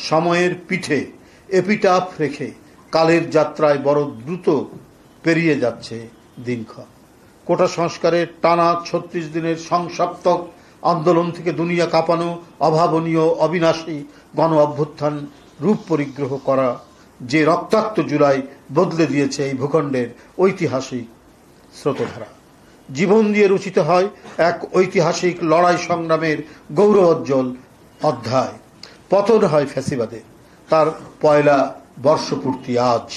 সময়ের পিঠে এপিটাফ রেখে কালের যাত্রায় বড় দ্রুত পেরিয়ে যাচ্ছে দিনক্ষণ। কোটা সংস্কারের টানা ৩৬ দিনের সংসপ্তক আন্দোলন থেকে দুনিয়া কাঁপানো অভাবনীয় অবিনাশী গণ অভ্যুত্থান রূপ পরিগ্রহ করা যে রক্তাক্ত জুলাই বদলে দিয়েছে এই ভূখণ্ডের ঐতিহাসিক স্রোতধারা। জীবন দিয়ে রচিত হয় এক ঐতিহাসিক লড়াই সংগ্রামের গৌরবোজ্জ্বল অধ্যায়। পতন হয় ফ্যাসিবাদের, তার পয়লা বর্ষপূর্তি আজ।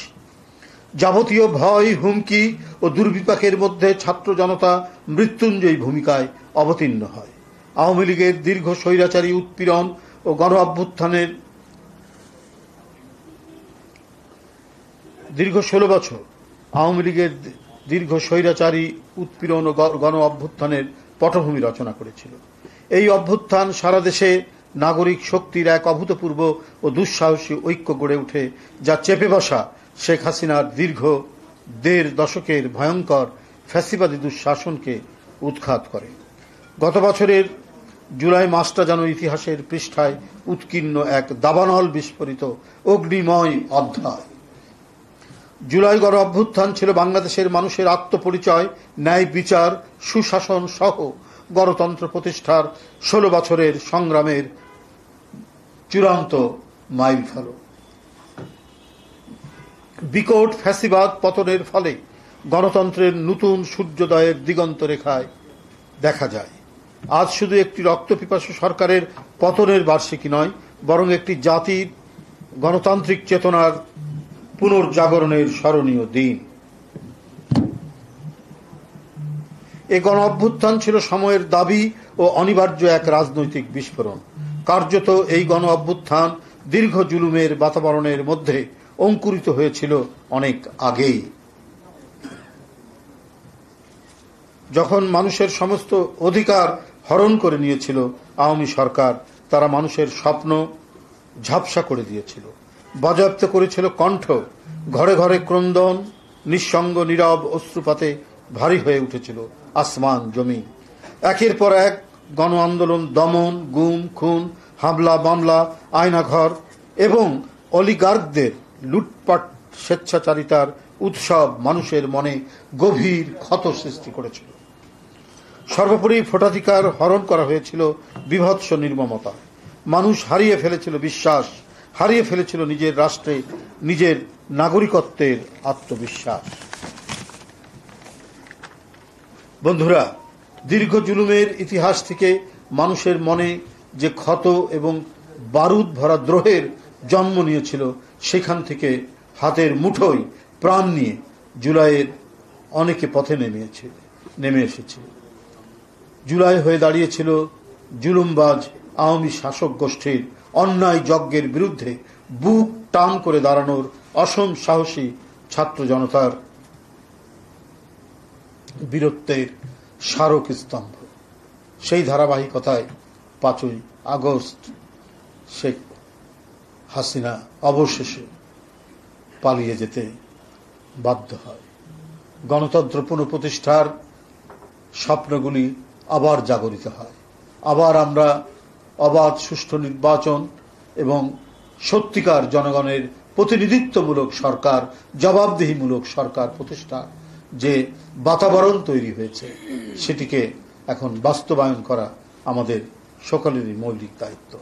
যাবতীয় ভয়, হুমকি ও দুর্বিপাকের মধ্যে ছাত্র জনতা মৃত্যুঞ্জয়ী ভূমিকায় অবতীর্ণ হয়। আওয়ামী লীগের দীর্ঘ স্বৈরাচারী উৎপীড়ন ও গণ অভ্যুত্থানের দীর্ঘ ১৬ বছর আওয়ামী লীগের দীর্ঘ স্বৈরাচারী উৎপীড়ন ও গণ অভ্যুত্থানের পটভূমি রচনা করেছিল। এই অভ্যুত্থান সারা দেশে নাগরিক শক্তির এক অভূতপূর্ব ও দুঃসাহসী ঐক্য গড়ে ওঠে, যা চেপে বসা শেখ হাসিনার দীর্ঘ ১.৫ দশকের ভয়ঙ্কর ফ্যাসিবাদী দুঃশাসনকে উৎখাত করে। গত বছরের জুলাই মাসটা যেন ইতিহাসের পৃষ্ঠায় উৎকীর্ণ এক দাবানল বিস্ফোরিত অগ্নিময় অধ্যায়। জুলাই গণ অভ্যুত্থান ছিল বাংলাদেশের মানুষের আত্মপরিচয়, ন্যায় বিচার, সুশাসন সহ গণতন্ত্র প্রতিষ্ঠার ১৬ বছরের সংগ্রামের চূড়ান্ত মাইলফলক। বিকট ফ্যাসিবাদ পতনের ফলে গণতন্ত্রের নতুন সূর্যোদয়ের দিগন্ত রেখায় দেখা যায়। আজ শুধু একটি রক্তপিপাসু সরকারের পতনের বার্ষিকী নয়, বরং একটি জাতির গণতান্ত্রিক চেতনার পুনর্জাগরণের স্মরণীয় দিন। এ গণ অভ্যুত্থান ছিল সময়ের দাবি ও অনিবার্য এক রাজনৈতিক বিস্ফোরণ। কার্যত এই গণ অভ্যুত্থান দীর্ঘ জুলুমের বাতাবরণের মধ্যে অঙ্কুরিত হয়েছিল অনেক আগেই। যখন মানুষের সমস্ত অধিকার হরণ করে নিয়েছিল আওয়ামী সরকার, তারা মানুষের স্বপ্ন ঝাপসা করে দিয়েছিল, বাজেয়াপ্ত করেছিল কণ্ঠ। ঘরে ঘরে ক্রন্দন, নিঃসঙ্গ নীরব অশ্রুপাতে ভারী হয়ে উঠেছিল আসমান জমি। একের পর এক গণ আন্দোলন, দমন, গুম, খুন, হামলা মামলা, আয়নাঘর এবং অলিগার্কদের লুটপাট স্বেচ্ছাচারিতার উৎসব মানুষের মনে গভীর ক্ষত সৃষ্টি করেছিল। সর্বোপরি ভোটাধিকার হরণ করা হয়েছিল বীভৎস নির্মমতা। মানুষ হারিয়ে ফেলেছিল বিশ্বাস, হারিয়ে ফেলেছিল নিজের রাষ্ট্রে নিজের নাগরিকত্বের আত্মবিশ্বাস। বন্ধুরা, দীর্ঘ জুলুমের ইতিহাস থেকে মানুষের মনে যে ক্ষত এবং বারুদ ভরা দ্রোহের জন্ম নিয়েছিল, সেখান থেকে হাতের মুঠোয় প্রাণ নিয়ে জুলাইয়ের অনেকে পথে নেমে এসেছিল। জুলাই হয়ে দাঁড়িয়েছিল জুলুমবাজ আওয়ামী শাসক গোষ্ঠীর অন্যায় যজ্ঞের বিরুদ্ধে বুক টান করে দাঁড়ানোর অসম সাহসী ছাত্র জনতার বীরত্বের স্মারক স্তম্ভ। সেই ধারাবাহিকতায় ৫ই আগস্ট শেখ হাসিনা অবশেষে পালিয়ে যেতে বাধ্য হয়। গণতন্ত্র পুনঃপ্রতিষ্ঠার স্বপ্নগুলি আবার জাগরিত হয়। আবার আমরা অবাধ সুষ্ঠু নির্বাচন এবং সত্যিকার জনগণের প্রতিনিধিত্বমূলক সরকার, জবাবদিহিমূলক সরকার প্রতিষ্ঠা যে বাতাবরণ তৈরি হয়েছে, সেটিকে এখন বাস্তবায়ন করা আমাদের সকলেরই মৌলিক দায়িত্ব।